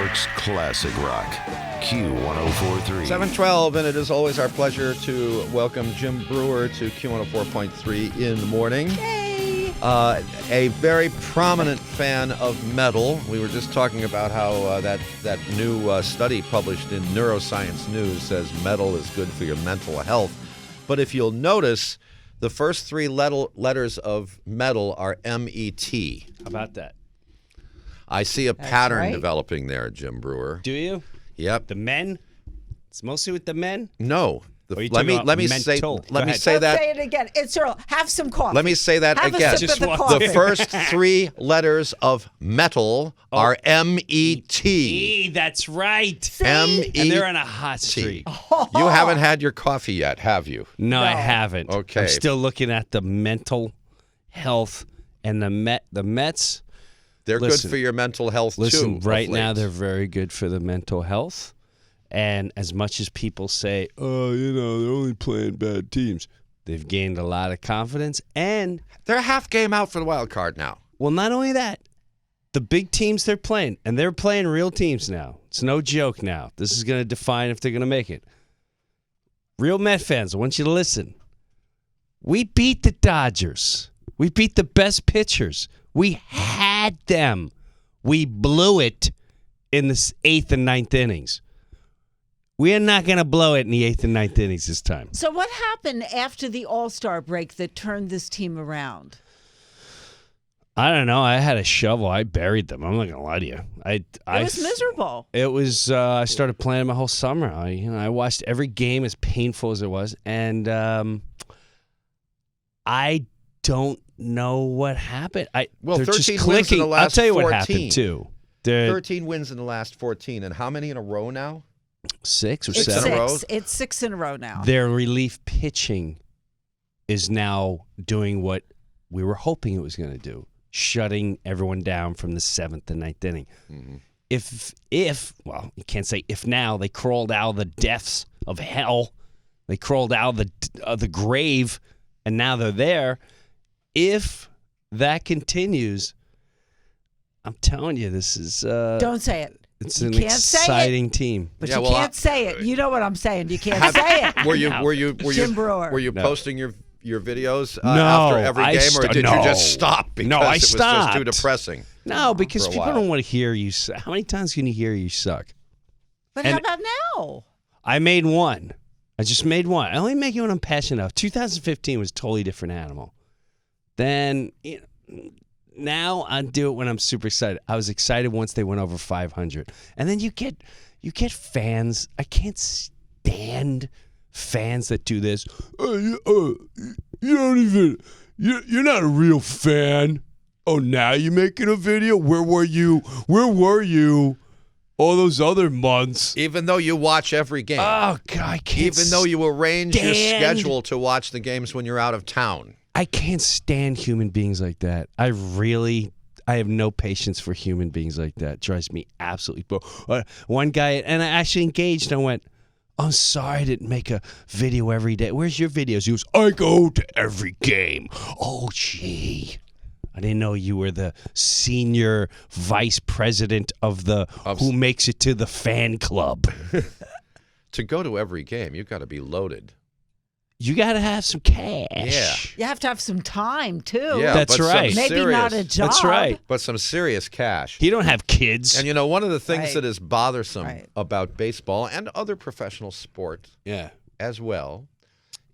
York's classic rock. Q1043. 7:12, and it is always our pleasure to welcome Jim Breuer to Q104.3 in the morning. Yay! A very prominent fan of metal. We were just talking about how that new study published in Neuroscience News says metal is good for your mental health. But if you'll notice, the first three letters of metal are M-E-T. How about that? I see a That's pattern right. developing there, Jim Breuer. Do you? Yep. The men? It's mostly with the men? No. Or you Let talking me about say mental? let Go me ahead. say Let's that. say it again. It's Earl. Have some coffee. Let me say that Have again. a sip of the Just coffee. The first three letters of metal are M-E-T. That's right. See? M-E-T. And they're on a hot streak. You haven't had your coffee yet, have you? No, I No. haven't. Okay. I'm still looking at the mental health and the Mets. They're Listen. good for your mental health, Listen, too. right of now late. they're very good for the mental health. And as much as people say, oh, they're only playing bad teams, they've gained a lot of confidence. And, They're a half game out for the wild card now. well, not only that, the big teams they're playing, and they're playing real teams now. It's no joke now. This is going to define if they're going to make it. Real Met fans, I want you to listen. We beat the Dodgers. We beat the best pitchers. We had them. We blew it in the 8th and 9th innings. We are not going to blow it in the 8th and 9th innings this time. So what happened after the All-Star break that turned this team around? I don't know. I had a shovel. I buried them. I'm not going to lie to you. It was miserable. It was. I started playing my whole summer. I watched every game, as painful as it was, and I don't know what happened. Well, they're 13 just wins in clicking. the last I'll tell you 14. what happened too. They're 13 wins in the last 14. And how many in a row now? 6 or It's 7. in a row? six. It's 6 in a row now. Their relief pitching is now doing what we were hoping it was going to do, shutting everyone down from the 7th and 9th inning. Mm-hmm. If well, you can't say if now, they crawled out of the depths of hell. They crawled out of the grave, and now they're there. If that continues, I'm telling you, this is Don't say it. it's You an can't say it. exciting team. But Yeah, you well, can't say it. You know what I'm saying. You can't say it. Were you Jim Breuer. Were you No. posting your videos No, after every I game, or did you no. just stop because No, I it was stopped. just too depressing? No, because for a people while. don't want to hear you. How many times can you hear you suck? But And- how about now? I made one. I just made one. I only make it when I'm passionate enough. 2015 was a totally different animal. Then now I do it when I'm super excited. I was excited once they went over 500, and then you get fans. I can't stand fans that do this. You don't even. You're not a real fan. Oh, now you're making a video? Where were you? Where were you all those other months? Even though you watch every game, Oh, God, I can't. even though you arrange your stand- schedule to watch the games when you're out of town. I can't stand human beings like that. I have no patience for human beings like that. It drives me absolutely one guy, and I actually engaged. I went, I'm sorry I didn't make a video every day. Where's your videos? He goes, I go to every game. Oh, gee. I didn't know you were the senior vice president of who makes it to the fan club. To go to every game, you've got to be loaded. You got to have some cash. Yeah. You have to have some time, too. Yeah, That's but some right. Maybe not a serious- job. That's right. But some serious cash. You don't have kids. And you know, one of the things Right. that is bothersome Right. about baseball and other professional sport yeah. as well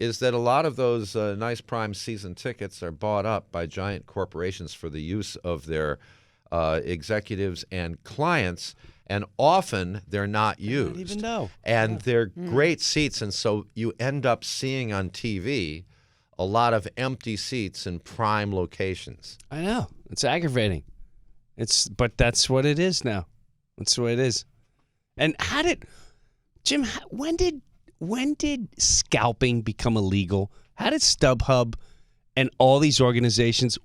is that a lot of those nice prime season tickets are bought up by giant corporations for the use of their executives and clients, and often they're not used. Don't even know. And they're great seats, and so you end up seeing on TV a lot of empty seats in prime locations. I know. It's aggravating. But that's what it is now. That's what it is. And Jim, when did scalping become illegal? How did StubHub and all these organizations,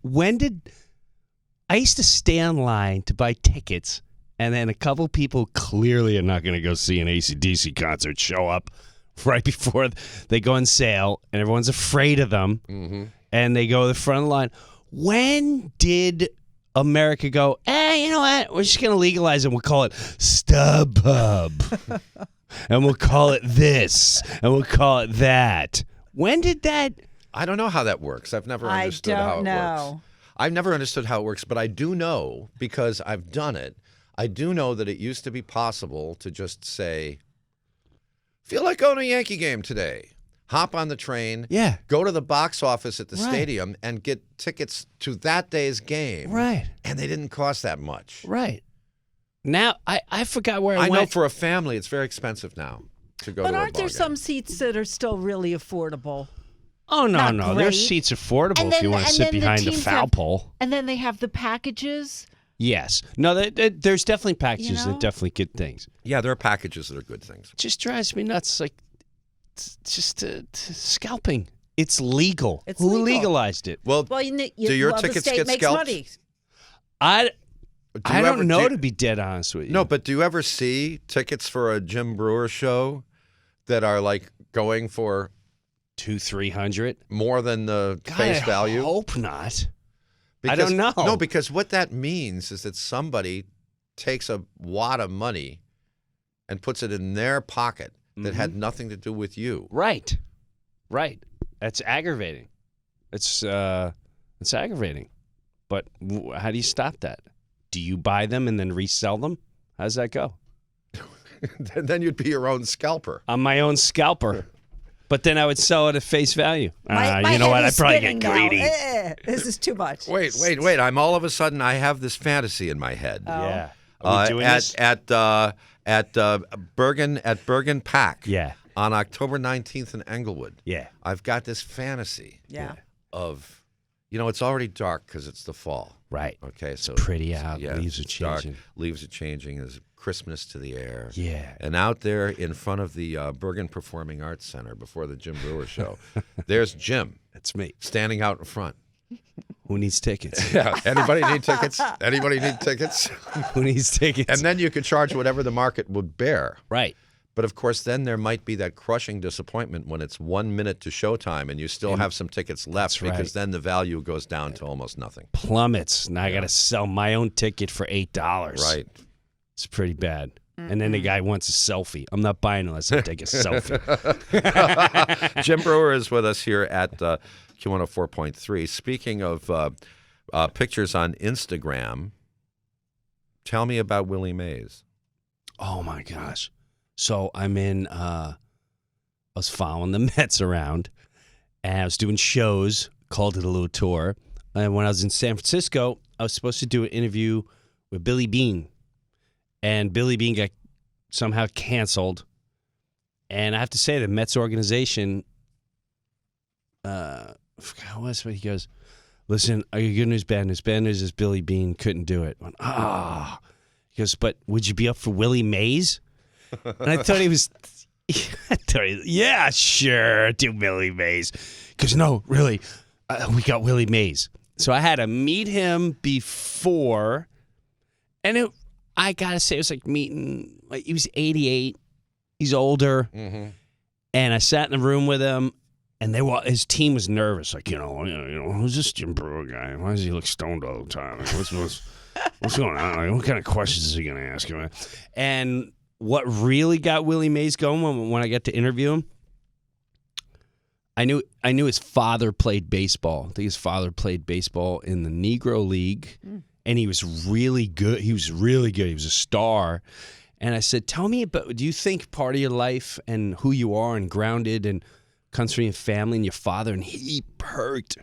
I used to stay online to buy tickets, and then a couple people clearly are not going to go see an AC/DC concert show up right before they go on sale, and everyone's afraid of them, and they go to the front of the line. When did America go, you know what? We're just going to legalize it. We'll call it StubHub. And we'll call it this. And we'll call it that. When did that? I don't know how that works. I've never understood how it works. I've never understood how it works, but I do know, because I've done it, I do know that it used to be possible to just say, feel like going to a Yankee game today. Hop on the train, go to the box office at the stadium and get tickets to that day's game. Right. And they didn't cost that much. Right. Now, I forgot where I went. I know for a family, it's very expensive now to go to a ball game. But aren't there some seats that are still really affordable? Oh, no. Great. There's seats affordable if you want to sit behind the foul pole. And then they have the packages. Yes. No, there's definitely packages that definitely good things. Yeah, there are packages that are good things. It just drives me nuts. Like, it's just scalping. It's legal. Who legalized it? Well, do your tickets get scalped? Money. I don't know, to be dead honest with you. No, but do you ever see tickets for a Jim Breuer show that are like going for $200-300 more than the face value? I hope not. Because, I don't know. No, because what that means is that somebody takes a wad of money and puts it in their pocket that had nothing to do with you. Right. That's aggravating. It's aggravating. But how do you stop that? Do you buy them and then resell them? How does that go? Then you'd be your own scalper. I'm my own scalper. But then I would sell it at face value. My you know what? I'd probably get greedy. This is too much. Wait. I'm all of a sudden, I have this fantasy in my head. Oh. Yeah. Are we doing this? At Bergen Pack. Yeah. On October 19th in Englewood. Yeah. I've got this fantasy. Yeah. Of, it's already dark because it's the fall. Right. Okay. So it's pretty out. Yeah, leaves are changing. Dark. Leaves are changing. There's Christmas to the air. Yeah. And out there in front of the Bergen Performing Arts Center before the Jim Breuer show, there's Jim. That's me. Standing out in front. Who needs tickets? Yeah. Anybody need tickets? Anybody need tickets? Who needs tickets? And then you could charge whatever the market would bear. Right. But, of course, then there might be that crushing disappointment when it's 1 minute to showtime and you still have some tickets left because then the value goes down to almost nothing. Plummets. Now I got to sell my own ticket for $8. Right. It's pretty bad. And then the guy wants a selfie. I'm not buying unless I take a selfie. Jim Breuer is with us here at Q104.3. Speaking of pictures on Instagram, tell me about Willie Mays. Oh, my gosh. So I'm I was following the Mets around, and I was doing shows, called it a little tour. And when I was in San Francisco, I was supposed to do an interview with Billy Beane. And Billy Beane got somehow canceled. And I have to say, the Mets organization, I forgot what it was, but he goes, listen, are you good news, bad news? Bad news is Billy Beane couldn't do it. I went, He goes, but would you be up for Willie Mays? And I thought he was, yeah, sure, do Willie Mays. Because no, really, we got Willie Mays. So I had to meet him before, and I got to say, it was like meeting, he was 88, he's older, and I sat in the room with him, and his team was nervous, like, who's this Jim Breuer guy? Why does he look stoned all the time? What's going on? Like, what kind of questions is he going to ask him? And what really got Willie Mays going when I got to interview him, I knew his father played baseball. I think his father played baseball in the Negro League, and he was really good. He was a star. And I said, tell me about, do you think part of your life and who you are and grounded and comes from your family and your father? And he perked.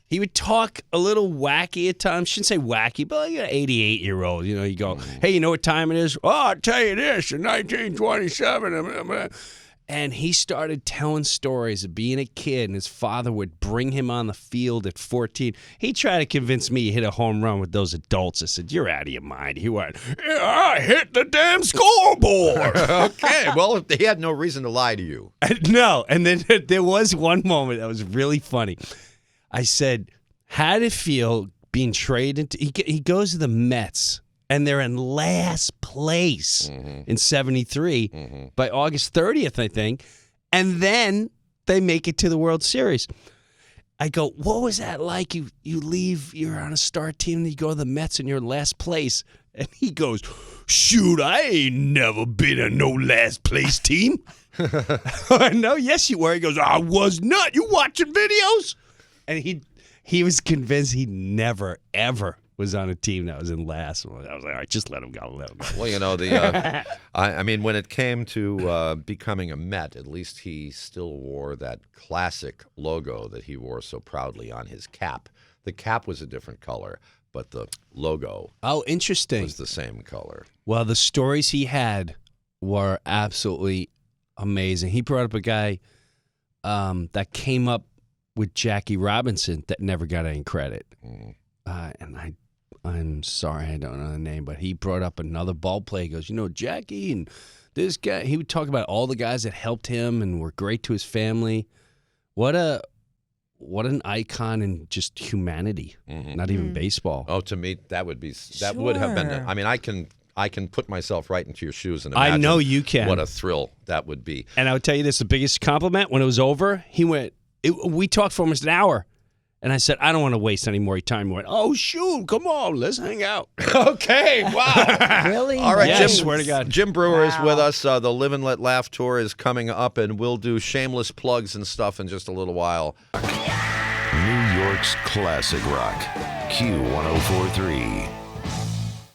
He would talk a little wacky at times. Shouldn't say wacky, but like an 88-year-old. You go, hey, you know what time it is? Oh, I'll tell you this, in 1927. And he started telling stories of being a kid, and his father would bring him on the field at 14. He tried to convince me he hit a home run with those adults. I said, you're out of your mind. He went, yeah, I hit the damn scoreboard. Okay, well, he had no reason to lie to you. No, and then there was one moment that was really funny. I said, how did it feel being traded? He goes to the Mets, and they're in last place in 73 by August 30th, I think. And then they make it to the World Series. I go, what was that like? You leave, you're on a star team, and you go to the Mets and you're last place. And he goes, shoot, I ain't never been on no last place team. No, yes, you were. He goes, I was not. You watching videos? And he was convinced he never, ever was on a team that was in last. I was like, all right, just let him go. Well, you know, I mean, when it came to becoming a Met, at least he still wore that classic logo that he wore so proudly on his cap. The cap was a different color, but the logo interesting. was the same color. Well, the stories he had were absolutely amazing. He brought up a guy that came up with Jackie Robinson that never got any credit. And I'm sorry, I don't know the name, but he brought up another ball player. He goes, Jackie and this guy. He would talk about all the guys that helped him and were great to his family. What an icon in just humanity, not even baseball. Oh, to me, that would have been. I mean, I can put myself right into your shoes and imagine. I know you can. What a thrill that would be. And I would tell you this: the biggest compliment when it was over, he went. We talked for almost an hour. And I said, I don't want to waste any more time. He went, oh, shoot, come on, let's hang out. Okay, wow. Really? All right, Yeah, Jim, swear to God. Jim Breuer is with us. The Live and Let Laugh tour is coming up, and we'll do shameless plugs and stuff in just a little while. New York's classic rock. Q1043.